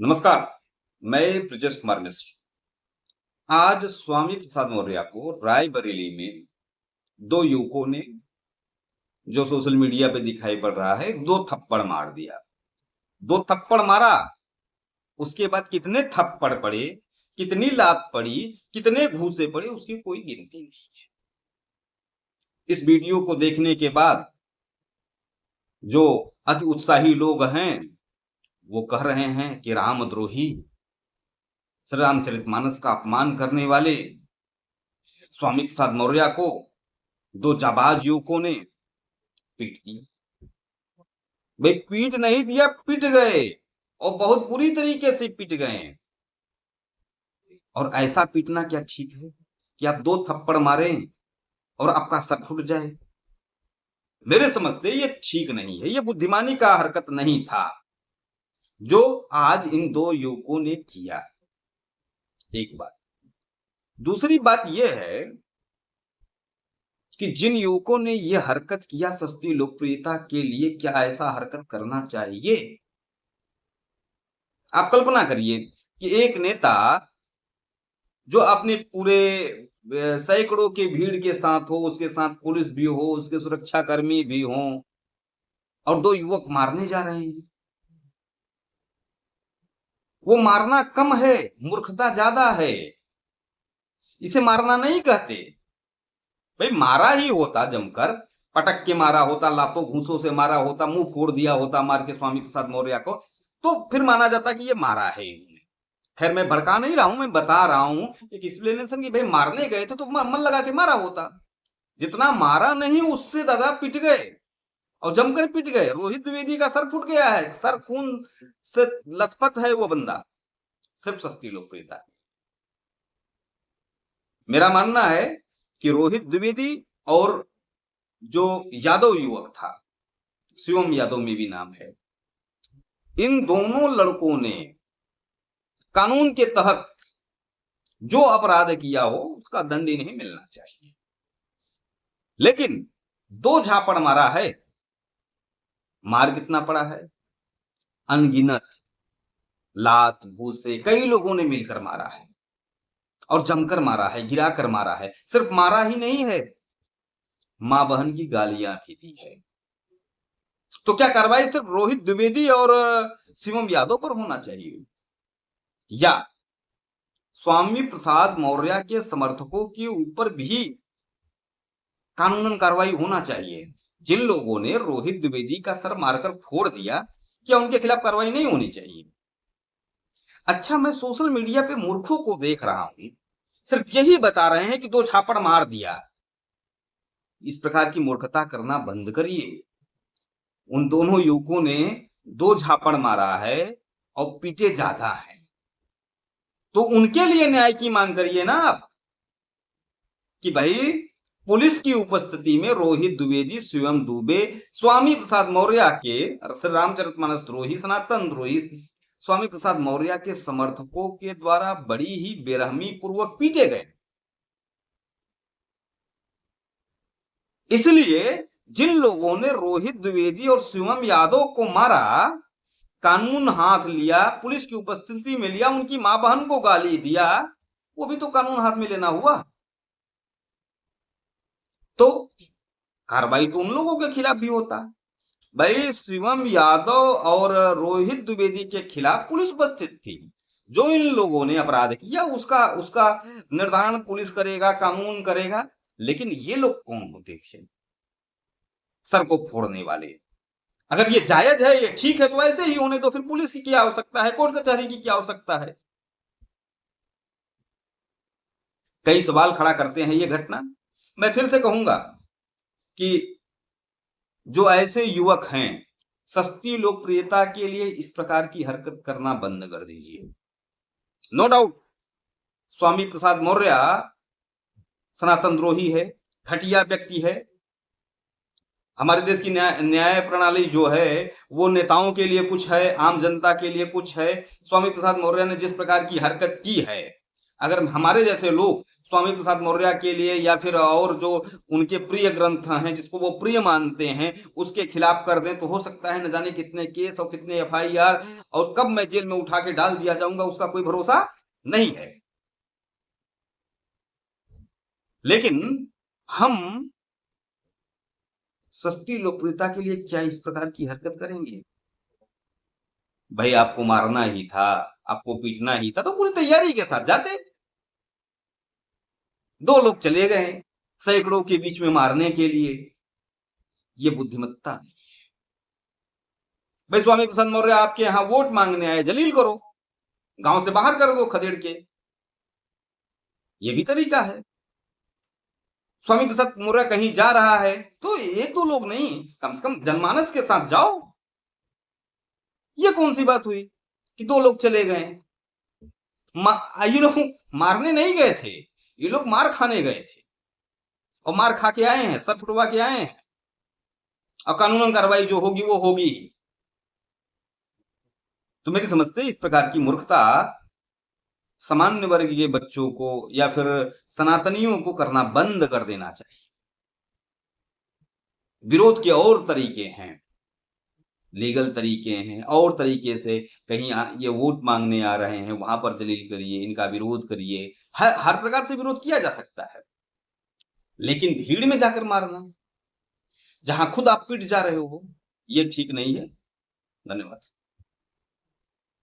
नमस्कार। मैं ब्रजेश कुमार मिश्र। आज स्वामी प्रसाद मौर्य को रायबरेली में दो युवकों ने, जो सोशल मीडिया पे दिखाई पड़ रहा है, दो थप्पड़ मार दिया। दो थप्पड़ मारा, उसके बाद कितने थप्पड़ पड़े, कितनी लात पड़ी, कितने घूंसे पड़े, उसकी कोई गिनती नहीं। इस वीडियो को देखने के बाद जो अति उत्साही लोग हैं वो कह रहे हैं कि रामद्रोही, श्री रामचरितमानस का अपमान करने वाले स्वामी प्रसाद मौर्य को दो जाबाज युवकों ने पीट दिया। भाई पीट नहीं दिया, पिट गए, और बहुत बुरी तरीके से पिट गए। और ऐसा पीटना क्या ठीक है कि आप दो थप्पड़ मारे और आपका सर फूट जाए? मेरे समझ से ये ठीक नहीं है, ये बुद्धिमानी का हरकत नहीं था जो आज इन दो युवकों ने किया। एक बात। दूसरी बात यह है कि जिन युवकों ने यह हरकत किया सस्ती लोकप्रियता के लिए, क्या ऐसा हरकत करना चाहिए? आप कल्पना करिए कि एक नेता जो अपने पूरे सैकड़ों के भीड़ के साथ हो, उसके साथ पुलिस भी हो, उसके सुरक्षा कर्मी भी हो, और दो युवक मारने जा रहे हैं। वो मारना कम है, मूर्खता ज्यादा है। इसे मारना नहीं कहते। भाई मारा ही होता, जमकर पटक के मारा होता, लातों घूंसों से मारा होता, मुंह फोड़ दिया होता मार के स्वामी प्रसाद मौर्य को, तो फिर माना जाता कि ये मारा है इन्होंने। खैर मैं भड़का नहीं रहा हूं, मैं बता रहा हूं एक एक्सप्लेनेशन कि भाई मारने गए थे तो मन लगा के मारा होता। जितना मारा नहीं उससे दादा पिट गए, और जमकर पिट गए। रोहित द्विवेदी का सर फूट गया है, सर खून से लथपथ है वो बंदा, सिर्फ सस्ती लोकप्रियता। मेरा मानना है कि रोहित द्विवेदी और जो यादव युवक था, शिवम यादव में भी नाम है, इन दोनों लड़कों ने कानून के तहत जो अपराध किया हो उसका दंड नहीं मिलना चाहिए। लेकिन दो झापड़ मारा है, मार कितना पड़ा है? अनगिनत लात घूंसे कई लोगों ने मिलकर मारा है, और जमकर मारा है, गिराकर मारा है। सिर्फ मारा ही नहीं है, मां बहन की गालियां भी दी है। तो क्या कार्रवाई सिर्फ रोहित द्विवेदी और शिवम यादव पर होना चाहिए, या स्वामी प्रसाद मौर्य के समर्थकों के ऊपर भी कानूनन कार्रवाई होना चाहिए? जिन लोगों ने रोहित द्विवेदी का सर मारकर फोड़ दिया, क्या उनके खिलाफ कार्रवाई नहीं होनी चाहिए? अच्छा, मैं सोशल मीडिया पे मूर्खों को देख रहा हूं, सिर्फ यही बता रहे हैं कि दो झापड़ मार दिया। इस प्रकार की मूर्खता करना बंद करिए। उन दोनों युवकों ने दो झापड़ मारा है और पीटे ज्यादा है, तो उनके लिए न्याय की मांग करिए ना आप, कि भाई पुलिस की उपस्थिति में रोहित द्विवेदी, शिवम दुबे, स्वामी प्रसाद मौर्य के, श्री रामचरितमानस द्रोही, सनातन द्रोही स्वामी प्रसाद मौर्य के समर्थकों के द्वारा बड़ी ही बेरहमी पूर्वक पीटे गए। इसलिए जिन लोगों ने रोहित द्विवेदी और शिवम यादव को मारा, कानून हाथ लिया, पुलिस की उपस्थिति में लिया, उनकी मां बहन को गाली दिया, वो भी तो कानून हाथ में लेना हुआ। तो कार्रवाई तो उन लोगों के खिलाफ भी होता। भाई शिवम यादव और रोहित द्विवेदी के खिलाफ पुलिस उपस्थित थी। जो इन लोगों ने अपराध किया उसका उसका निर्धारण पुलिस करेगा, कानून करेगा। लेकिन ये लोग कौन होते थे सर को फोड़ने वाले? अगर ये जायज है, ये ठीक है, तो ऐसे ही होने, तो फिर पुलिस की क्या आवश्यकता है, कोर्ट कचहरी की क्या आवश्यकता है? कई सवाल खड़ा करते हैं ये घटना। मैं फिर से कहूंगा कि जो ऐसे युवक हैं, सस्ती लोकप्रियता के लिए इस प्रकार की हरकत करना बंद कर दीजिए। नो डाउट स्वामी प्रसाद मौर्य सनातन द्रोही है, घटिया व्यक्ति है। हमारे देश की न्याय प्रणाली जो है वो नेताओं के लिए कुछ है, आम जनता के लिए कुछ है। स्वामी प्रसाद मौर्य ने जिस प्रकार की हरकत की है, अगर हमारे जैसे लोग स्वामी प्रसाद मौर्य के लिए या फिर और जो उनके प्रिय ग्रंथ हैं जिसको वो प्रिय मानते हैं उसके खिलाफ कर दें, तो हो सकता है न जाने कितने केस और कितने एफआईआर और कब मैं जेल में उठा के डाल दिया जाऊंगा, उसका कोई भरोसा नहीं है। लेकिन हम सस्ती लोकप्रियता के लिए क्या इस प्रकार की हरकत करेंगे? भाई आपको मारना ही था, आपको पीटना ही था, तो पूरी तैयारी के साथ जाते। 2 लोग चले गए सैकड़ों के बीच में मारने के लिए, ये बुद्धिमत्ता नहीं। भाई स्वामी प्रसाद मौर्य आपके यहां वोट मांगने आए, जलील करो, गांव से बाहर कर दो खदेड़ के, ये भी तरीका है। स्वामी प्रसाद मौर्य कहीं जा रहा है तो 1-2 लोग नहीं, कम से कम जनमानस के साथ जाओ। ये कौन सी बात हुई कि 2 लोग चले गए? ये लोग मारने नहीं गए थे, ये लोग मार खाने गए थे और मार खा के आए हैं, सर फुटवा के आए हैं। अब कानूनन कार्रवाई जो होगी वो होगी। तो मेरी समझ से इस प्रकार की मूर्खता सामान्य वर्ग के बच्चों को या फिर सनातनियों को करना बंद कर देना चाहिए। विरोध के और तरीके हैं, लीगल तरीके हैं, और तरीके से कहीं ये वोट मांगने आ रहे हैं वहां पर जलील करिए, इनका विरोध करिए, हर प्रकार से विरोध किया जा सकता है। लेकिन भीड़ में जाकर मारना, जहां खुद आप पिट जा रहे हो, ये ठीक नहीं है। धन्यवाद।